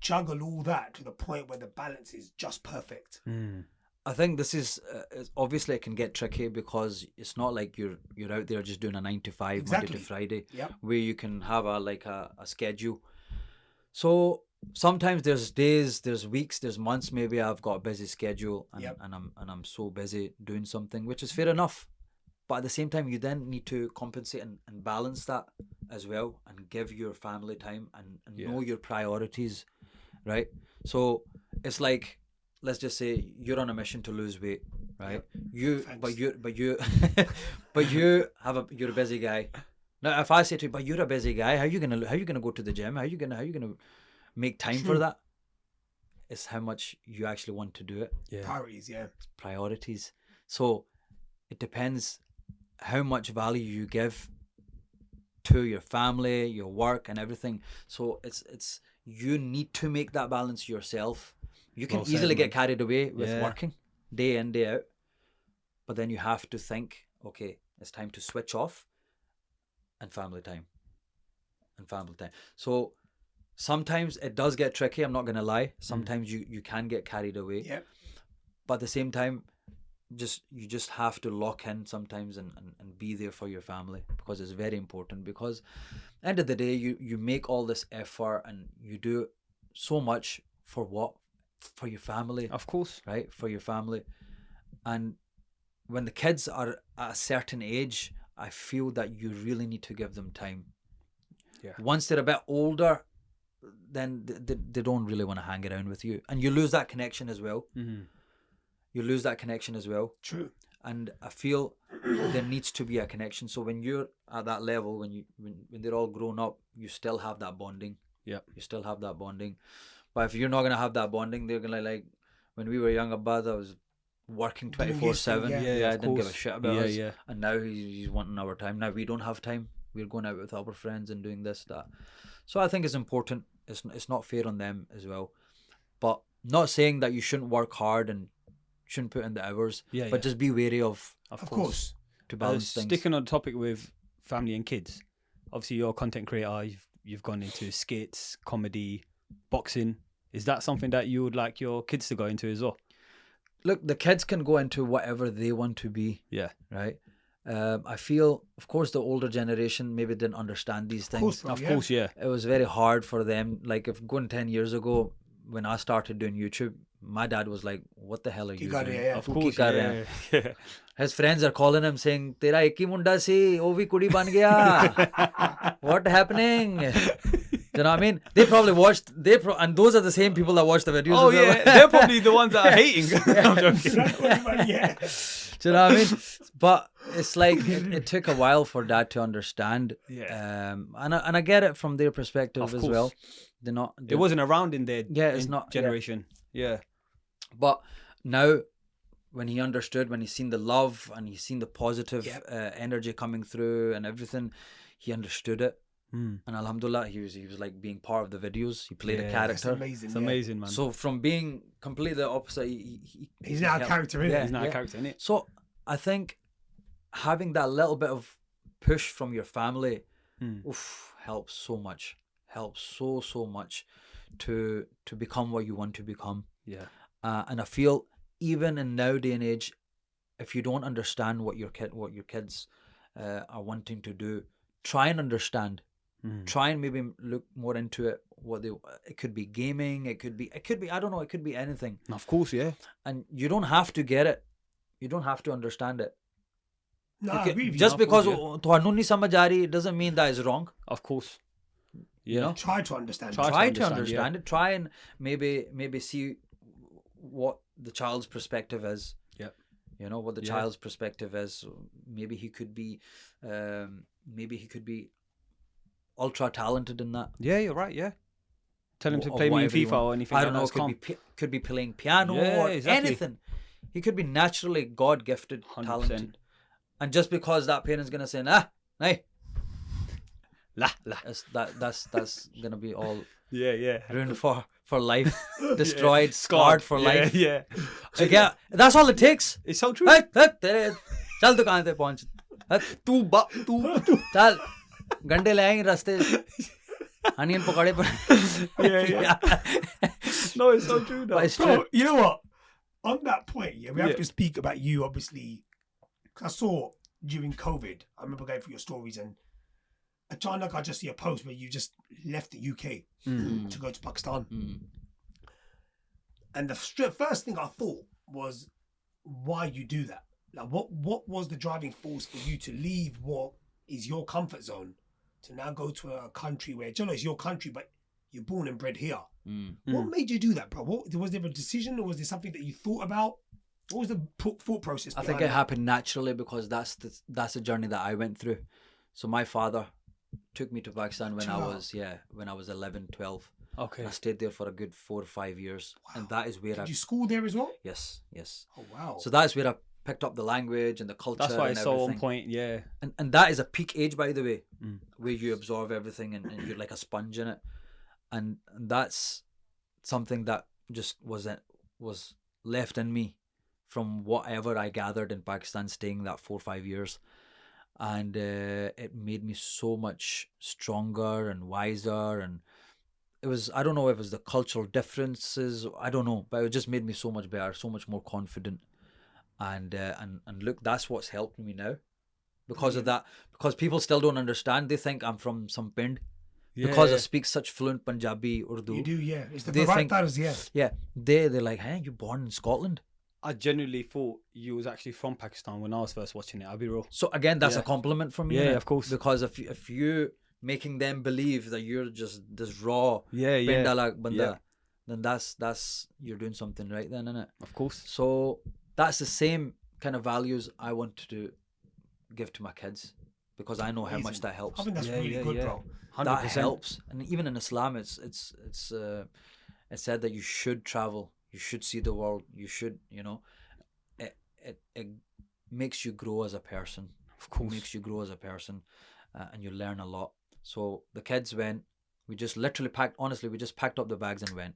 juggle all that to the point where the balance is just perfect? I think this is obviously it can get tricky because it's not like you're out there just doing a 9 to 5 Exactly. Monday to Friday, Yep. where you can have a schedule. So sometimes there's days, there's weeks, there's months. Maybe I've got a busy schedule and I'm so busy doing something, which is fair enough. But at the same time, you then need to compensate and balance that as well, and give your family time and know your priorities, right? So it's like, let's just say you're on a mission to lose weight, right? Thanks. You're a busy guy. Now, if I say to you, but you're a busy guy, how you gonna go to the gym? How you gonna make time for that? It's how much you actually want to do it. Yeah. Priorities, yeah. It's priorities. So it depends how much value you give to your family, your work, and everything. So it's you need to make that balance yourself. You can Well said, easily man. get carried away with Yeah. working day in, day out. But then you have to think, okay, it's time to switch off and family time. So sometimes it does get tricky, I'm not going to lie. Sometimes you can get carried away. Yeah. But at the same time, you just have to lock in sometimes and be there for your family, because it's very important. Because end of the day, you make all this effort and you do so much for what? For your family. Of course. Right? For your family. And when the kids are at a certain age, I feel that you really need to give them time. Yeah. Once they're a bit older, then they don't really want to hang around with you, and you lose that connection as well. You lose that connection as well. True. And I feel there needs to be a connection. So when you're at that level, when they're all grown up, you still have that bonding. Yeah. You still have that bonding. But if you're not gonna have that bonding, they're gonna like when we were younger, Bud, I was working 24/7. Yeah, I of didn't give a course. shit about us. Yeah. And now he's wanting our time. Now we don't have time. We're going out with our friends and doing this, that. So I think it's important. It's not fair on them as well. But not saying that you shouldn't work hard and shouldn't put in the hours. But just be wary of course. to balance things. Sticking on the topic with family and kids, obviously you're a content creator. You've gone into skits, comedy, boxing. Is that something that you would like your kids to go into as well? Look, the kids can go into whatever they want to be. Yeah. Right. I feel, of course, the older generation maybe didn't understand these things. Bro, Of course, yeah. It was very hard for them. Like if going 10 years ago, when I started doing YouTube, my dad was like, what the hell are you doing? Yeah. Of तू course, की कर रहे हैं? yeah. His friends are calling him saying, तेरा एक ही मुंडा सी, वो भी कुड़ी बन गया. What happening? You know what I mean? They probably watched, and those are the same people that watch the videos. Oh as well. yeah, they're probably the ones that are hating. I'm joking. Yeah. Do you know what I mean? But it's like it took a while for dad to understand. Yeah. And I get it from their perspective Of as course. well. It wasn't around in their it's not generation. Yeah. But now, when he understood, when he's seen the love and he's seen the positive energy coming through and everything, he understood it. And alhamdulillah, he was like being part of the videos. He played a character. That's amazing. It's amazing, man. So from being completely the opposite, he's now a character, isn't He's not a character, innit? So I think having that little bit of push from your family helps so much. Helps so much to become what you want to become. Yeah. And I feel even in now day and age, if you don't understand what your kids are wanting to do, try and understand. Try and maybe look more into it. It could be gaming. It could be I don't know. It could be anything. Of course, yeah. And you don't have to get it. You don't have to understand it. No, I agree with you. Just because ਤੁਹਾਨੂੰ ਨਹੀਂ ਸਮਝ ਆ ਰਹੀ, it doesn't mean that is wrong. Of course. You know? Try to understand. Try to understand it. Try and maybe see what the child's perspective is. Yeah. You know what the child's perspective is. Maybe he could be ultra talented in that. Yeah, you're right. Yeah. Tell him to play me in whatever you FIFA want. or anything. I don't know. Like Could be playing piano or exactly. anything. He could be naturally God gifted, 100%. talented. And just because that parent's gonna say, nah, hey, la. That's gonna be all Yeah. ruined for life, destroyed, scarred for life. Yeah. So yeah, that's all it takes. It's so true. चल दुकान पे पहुंच तू चल गंडे ले आएंगे रास्ते अनियन पकौड़े पर No, it's so true though. Bro, you know what? On that point, we have to speak about you, obviously. Because I saw during COVID, I remember going through your stories and I just see a post where you just left the UK to go to Pakistan. And the first thing I thought was, why you do that? Like, what was the driving force for you to leave what is your comfort zone to now go to a country where, you know, it's your country, but you're born and bred here? What made you do that, bro? Was there a decision, or was there something that you thought about? What was the thought process I behind think it happened naturally because that's the journey that I went through. So my father took me to Pakistan when I was 11, 12. Okay. I stayed there for a good 4 or 5 years. Wow. And that is where Did you school there as well? Yes. Oh, wow. So that's where I picked up the language and the culture. That's why and it's so on everything. point. Yeah. And that is a peak age, by the way, where you absorb everything and you're like a sponge in it. And that's something that just was left in me from whatever I gathered in Pakistan, staying that 4 or 5 years. And it made me so much stronger and wiser. And it was, I don't know if it was the cultural differences, I don't know, but it just made me so much better, so much more confident. And look, that's what's helped me now because of that. Because people still don't understand. They think I'm from some pind. Because I speak such fluent Punjabi, Urdu. You do, yeah. It's the They right think- titles, yeah. Yeah, they're like, hey, you're born in Scotland. I genuinely thought you was actually from Pakistan when I was first watching it. I'll be real. So again, that's Yeah. a compliment from me. Yeah, innit? of course. Because if you making them believe that you're just this raw Yeah. Pindala banda, Yeah. then that's you're doing something right then, innit? Of course. So that's the same kind of values I want to give to my kids because I know how much Amazing. that helps. I think that's really good, bro. 100%. That helps, and even in Islam, it's said that you should travel, you should see the world, you should, you know, it makes you grow as a person. Of course. It makes you grow as a person, and you learn a lot. So the kids went. We just literally packed. Honestly, we just packed up the bags and went.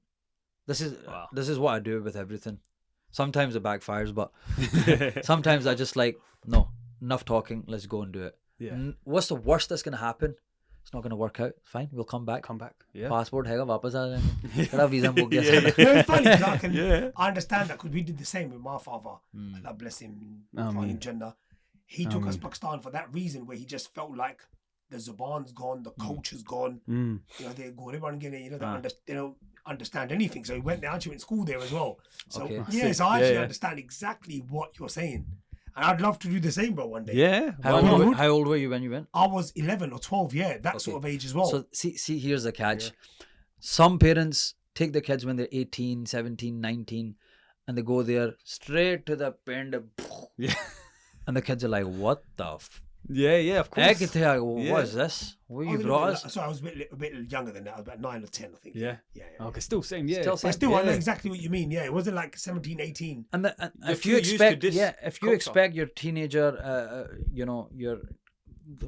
This is what I do with everything. Sometimes it backfires, but sometimes I just like, no, enough talking. Let's go and do it. Yeah. What's the worst that's gonna happen? It's not gonna work out. Fine, we'll come back. Yeah. Passport हैगा वापस आ जाएंगे. तेरा visa book Yeah, गया. No, it's funny because Yeah. I understand that because we did the same with my father. Allah bless him, Ameen. in Jannah. He took us to Pakistan for that reason, where he just felt like the Zuban's gone, the culture's gone. You know, they're going, everyone getting, you know, they don't understand anything. So he went there, actually went to school there as well. So Okay. yeah, so I actually Yeah. understand exactly what you're saying. And I'd love to do the same, bro, one day. Yeah. How why old, not? were, how old were you when you went? I was 11 or 12, yeah, that Okay. sort of age as well. So see, here's the catch. Some parents take the kids when they're 18, 17, 19, and they go there straight to the pind. Yeah. And the kids are like, what the Yeah, of course. what is this? Where I you was brought us? So I was a bit younger than that. I was about 9 or 10, I think. Yeah. Yeah. Okay, still same, yeah. Still But still, I know Yeah. exactly what you mean. Yeah, it wasn't like 17, 18. And, and You're if too you used to expect, this if you culture. expect your teenager,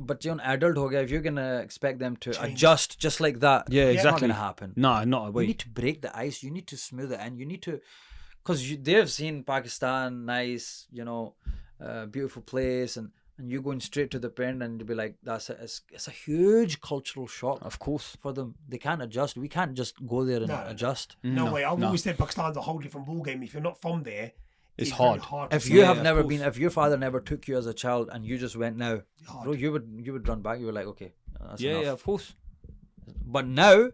but you're an adult, if you're gonna expect them to Change. adjust just like that, Yeah, it's not exactly. gonna happen. No, not a You way. need to break the ice. You need to smooth it, and you need to, because they've seen Pakistan, nice, beautiful place, and you're going straight to the pen, and you'll be like, it's a huge cultural shock Of course. for them. They can't adjust. We can't just go there and No. adjust. No way. I've no. always said Pakistan's a whole different ballgame. If you're not from there, It's very hard. to If see. you Yeah, have of never course. been, if your father never took you as a child, and you just went now, Hard. bro, you would run back. You were like, okay, that's Yeah, enough. yeah, of course. But now,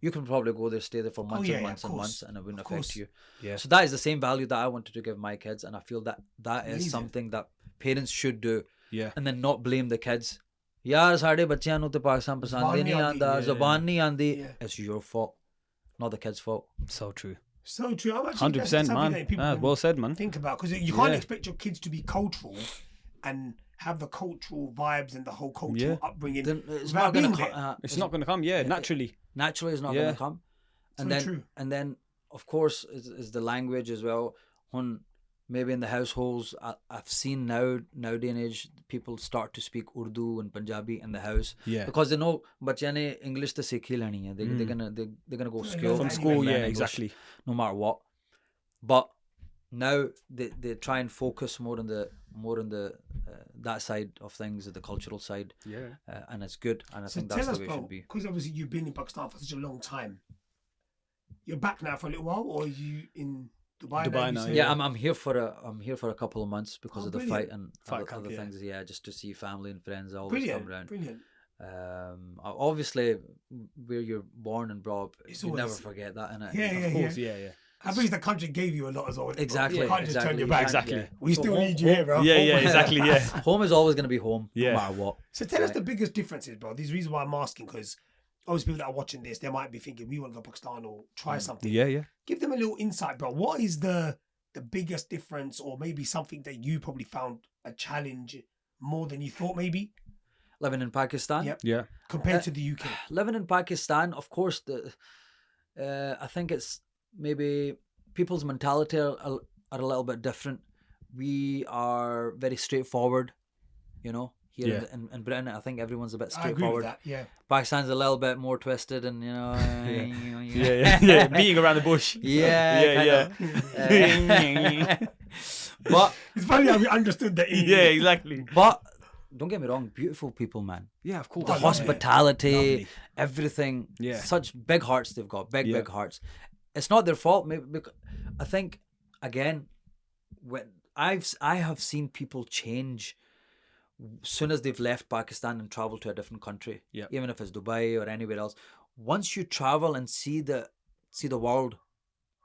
you can probably go there, stay there for months yeah, and yeah, months of and course. months, and it wouldn't Of affect course. you. Yeah. So that is the same value that I wanted to give my kids, and I feel that is Amazing. something that parents should do, Yeah. and then not blame the kids. यार साढ़े बच्चों ਨੂੰ ਤੇ ਪਾਕਿस्ताਨ ਪਸੰਦ ਹੀ ਨਹੀਂ ਆਂਦਾ ਜ਼ਬਾਨ ਨਹੀਂ ਆਂਦੀ. It's your fault, not the kids' fault. So true. So true. I'm actually 100%, that's man. something that people Ah, can well said, man. think about, because you can't Yeah. expect your kids to be cultural and have the cultural vibes and the whole cultural Yeah. upbringing. Then it's without not gonna being come. there. It's not going to come, yeah, naturally. Naturally, it's not Yeah. gonna come. And So then true. and then of course is the language as well. When maybe in the households, I've seen nowadays and age, people start to speak Urdu and Punjabi in the house, Yeah. because they know बच्चे ने English तो सीख ही लेनी है. They're gonna go school From From school, and learn yeah, English, exactly. no matter what. But now they try and focus more on the that side of things, the cultural side, Yeah. and it's good. And I So think that's tell the us, way it bro, should be. because obviously you've been in Pakistan for such a long time. You're back now for a little while, or are you in Dubai? Dubai you now, said? Yeah, I'm here for a couple of months because Oh, of the brilliant. fight and Fight other, camp, other yeah. things. Yeah, just to see family and friends. I always come Brilliant, around. brilliant. Obviously, where you're born and brought up, It's you never always- forget that, innit? Yeah, Of course, yeah. I believe the country gave you a lot as well. bro. Exactly. You can't just turn your back. Exactly. Yeah. We So still home- need you here, bro. Yeah, exactly, yeah. Home is always going to be home, Yeah. no matter what. So tell us Right. the biggest differences, bro. These reasons why I'm asking, because obviously people that are watching this, they might be thinking, we want to go to Pakistan or try something. Yeah. Give them a little insight, bro. What is the biggest difference, or maybe something that you probably found a challenge more than you thought, maybe, Living in Pakistan. Yep. Yeah. compared to the UK? Living in Pakistan, of course, I think it's maybe people's mentality are a little bit different. We are very straightforward, here Yeah. in Britain. I think everyone's a bit I agree with straightforward. that, yeah. Pakistan's a little bit more twisted, and Yeah. Beating around the bush. yeah. But It's funny how we understood that. Yeah, exactly. but don't get me wrong, beautiful people, man. Yeah, of course. The I love it. hospitality, Lovely. everything. Yeah. Such big hearts they've got. Yeah. Big hearts. It's not their fault. Maybe because I think again, when I have seen people change soon as they've left Pakistan and traveled to a different country. Yeah. Even if it's Dubai or anywhere else. Once you travel and see the world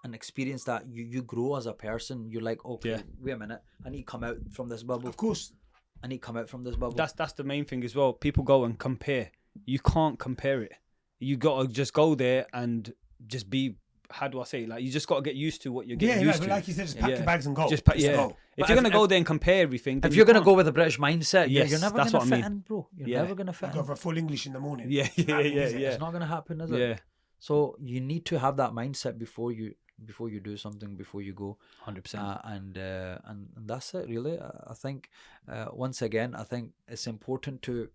and experience that, you grow as a person. You're like, okay, Yeah. wait a minute, I need to come out from this bubble. Of course. I need to come out from this bubble. That's the main thing as well. People go and compare. You can't compare it. You gotta just go there and just be. How do I say it? Like, you just gotta get used to what you're getting Yeah, used but to. like you said, just pack Yeah. your bags and go. Just Just yeah. go. If you're gonna go there and compare everything, then if you you're going to can't. go with a British mindset, Yes, you're never that's going to what I fit mean. in, bro. You're Yeah. never going to fit Go in. for full English in the morning. Yeah. It's not going to happen, is it? Yeah. So you need to have that mindset before you do something, before you go. 100%. And that's it, really. I think, once again, I think it's important to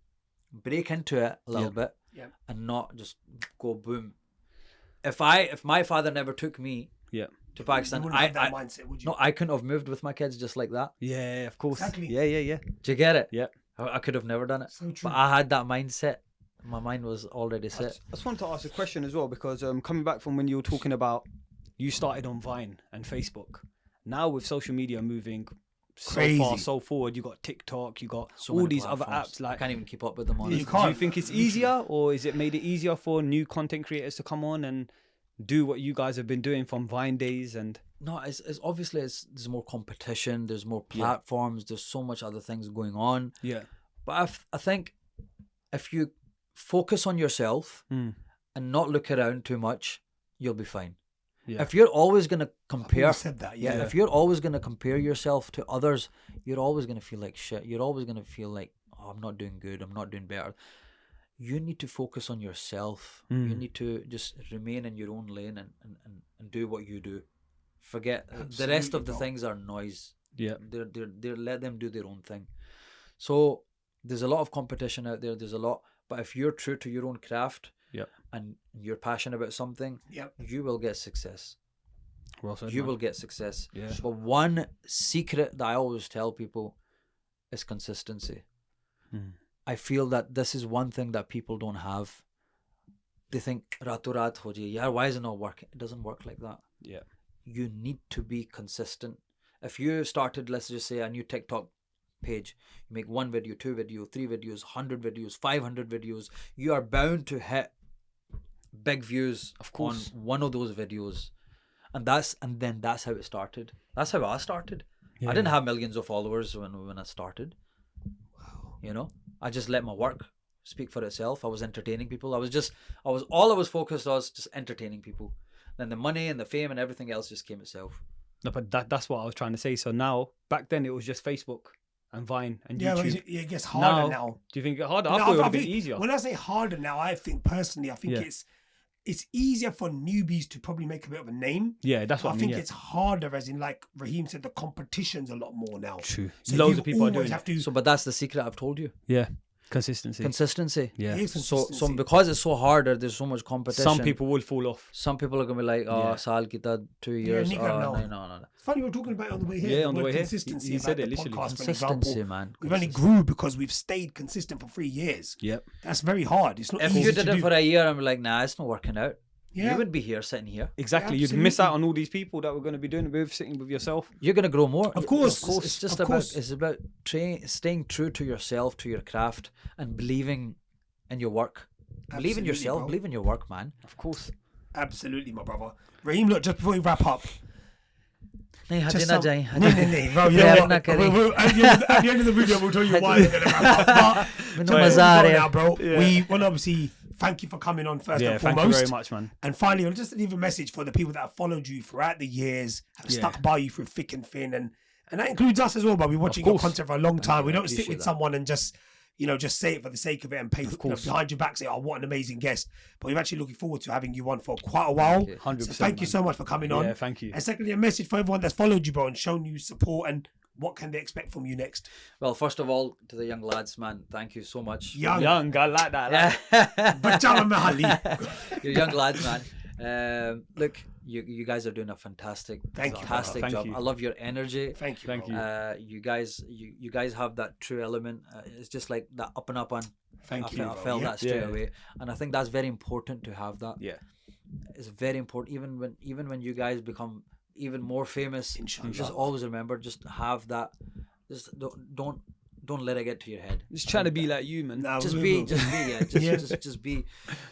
break into it a little bit Yeah. and not just go boom. If my father never took me Yeah. to You Pakistan, wouldn't have that mindset, would you? I couldn't have moved with my kids just like that. Yeah, of course. Exactly. Yeah. Do you get it? Yeah. I could have never done it. So true. But I had that mindset. My mind was already I set. just wanted to ask a question as well, because coming back from when you were talking about you started on Vine and Facebook. Now with social media moving so Crazy. far, so forward, you got TikTok, you got So all many these other platforms. apps. I Like, can't even keep up with them all. You do can't. you think it's easier, or is it made it easier for new content creators to come on and do what you guys have been doing from Vine days? And No, it's obviously there's more competition, there's more platforms, there's so much other things going on. yeah, But I think if you focus on yourself and not look around too much, you'll be fine. yeah, If you're always going to compare, always said that, yeah. if you're always going to compare yourself to others, you're always going to feel like shit. You're always going to feel like, oh, I'm not doing good, I'm not doing better. You need to focus on yourself. You need to just remain in your own lane and do what you do. Forget the rest of the things are noise. yeah, They're let them do their own thing. So there's a lot of competition out there. There's a lot, but if you're true to your own craft, and you're passionate about something, you will get success. well said, You man. will get success. Yeah. But one secret that I always tell people is consistency. I feel that this is one thing that people don't have. They think rato rat ho jaye. Yeah, why is it not working? It doesn't work like that. Yeah, You need to be consistent. If you started, let's just say, a new TikTok page, you make 1 video, 2 videos, 3 videos, 100 videos, 500 videos, you are bound to hit big views Of course. on one of those videos. And then that's how it started. That's how I started. Yeah. I didn't have millions of followers when I started. Wow. You know, I just let my work speak for itself. I was entertaining people. I was focused on was just entertaining people. Then the money and the fame and everything else just came itself. no, but that's what I was trying to say. So now, back then it was just Facebook and Vine and Yeah, but YouTube. it gets harder now. Do you think it harder? No, I thought it would I have been think- easier. When I say harder now, I think personally, Yeah. it's easier for newbies to probably make a bit of a name. Yeah, that's what I I mean. think Yeah. it's harder, as in, like Rahim said, the competition's a lot more now. True. So Loads you of people are always doing have it. to. So, but that's the secret I've told you. Yeah, consistency. Consistency. Yeah. It is So consistency. because it's so harder, there's so much competition. Some people will fall off. Some people are gonna be like, oh, Yeah. Saal kita 2 years. Nico, Oh, no. no. It's funny, we're talking about it on the way here. Yeah, on the word way here. consistency. You said about it the literally. podcast, for Consistency, example. man. We've only grew because we've stayed consistent for 3 years. Yep. That's very hard. It's not If easy you to did it do. for a year, I'm like, nah, it's not working out. Yeah. You wouldn't be here sitting here. Exactly. You'd miss out on all these people that were going to be doing it with sitting with yourself. You're gonna grow more. Of course. It's just Of about course. it's about staying true to yourself, to your craft, and believing in your work. Believe in Absolutely, yourself. bro. Believe in your work, man. Of course. Absolutely, my brother. Rahim, look, just before we wrap up. Nahi, hadi Just na some- jaye, No, hadi. no, no, bro. You know Yeah, what? not kidding. At the end of the video, we'll tell you why we're going to wrap up. But Minu before we maza go aa raha now, hai. bro, Yeah. we want to obviously thank you for coming on first Yeah, and thank foremost. you very much, man. And finally, I'll just leave a message for the people that have followed you throughout the years, have Yeah. stuck by you through thick and thin, and that includes us as well. But we're watching your course. content for a long time. We you. I don't sit appreciate with that. someone and just say it for the sake of it and pay course. behind your back say, "Oh, what an amazing guest!" But we're actually looking forward to having you on for quite a while. Okay. 100%. So thank you so much for coming on. Yeah, thank you. And secondly, a message for everyone that's followed you, bro, and shown you support, and what can they expect from you next? Well, first of all, to the young lads, man, thank you so much. Young, Young, I like that. Like, Bajama Mahali. You're young lads, man. Look, you guys are doing a fantastic Thank you, fantastic brother. job. Thank you. I love your energy. Thank you. Thank bro. you. You guys have that true element. It's just like that up and up on. Thank I you, felt, I bro. felt Yeah. that straight Yeah. away, and I think that's very important to have that. yeah. It's very important. Even when you guys become even more famous, Inshallah. just always remember, just have that. Just don't let it get to your head. Just trying to be like you, man. Nah, Just we be, will. yeah. Yeah. Just be.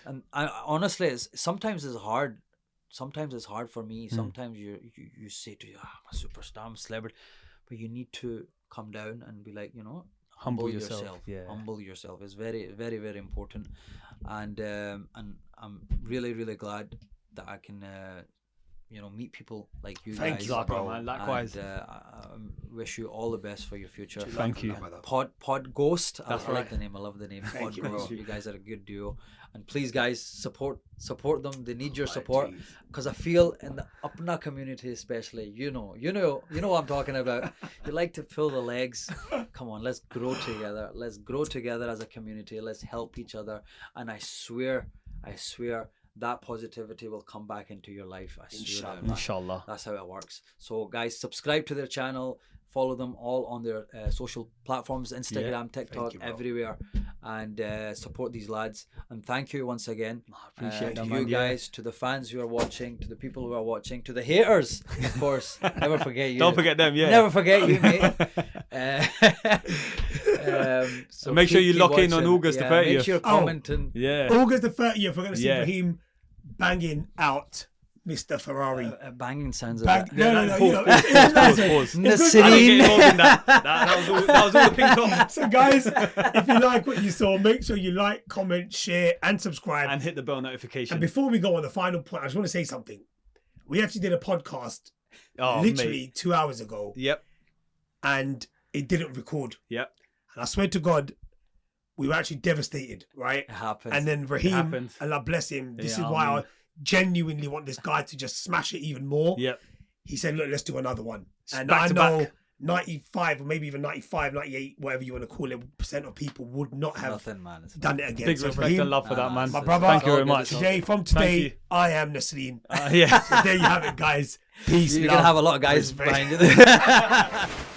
And honestly, sometimes it's hard. Sometimes it's hard for me. Sometimes you say to you, I'm a superstar, I'm a celebrity, but you need to come down and be like, humble yourself. Yeah. Humble yourself. It's very, very, very important. And I'm really, really glad that I can meet people like you Thank guys. you, bro. man. Likewise. And, I wish you all the best for your future. Thank you. Podghost. I That's like right. the name. I love the name. Thank you, Podghost. bro. You guys are a good duo, and please, guys, support them. They need your support, because I feel in the Apna community, especially, you know what I'm talking about. You like to pull the legs. Come on, let's grow together. Let's grow together as a community. Let's help each other, and I swear, that positivity will come back into your life. I swear. Inshallah. down, man. Inshallah. That's how it works. So guys, subscribe to their channel, follow them all on their social platforms, Instagram, TikTok, you, bro. everywhere, and support these lads. And thank you once again appreciate to that, you man. Yeah. guys, to the fans who are watching, to the people who are watching, to the haters, of course. Never forget you. Don't forget them, yeah. Never forget you, mate. So make sure you keep lock in on watching. August the Make 30th. sure you're Oh. commenting. Yeah. August the 30th, we're going to see Yeah. Rahim banging out Mr. Ferrari. Banging sounds a Bang- bit. no. Pause. Nasreen. I didn't get involved in that. That was all the ping pong. So guys, if you like what you saw, make sure you like, comment, share, and subscribe. And hit the bell notification. And before we go on the final point, I just want to say something. We actually did a podcast Oh, literally mate. 2 hours ago, Yep. and it didn't record. Yep. And I swear to God, we were actually devastated, right? It happens. And then Rahim, happens. Allah bless him, this is Yeah, why amen. I genuinely want this guy to just smash it even more. Yep. He said, look, let's do another one. And Back I to know back. 95 or maybe even 95, 98, whatever you want to call it, % of people would not have Nothing, man. It's done it again. Big So respect Rahim, and love for that, Nah, man. my brother, Thank you very all much. good. today, from you. today, I am Nasreen. Yeah. So there you have it, guys. Peace, You're love, gonna have a lot of guys respect. behind you.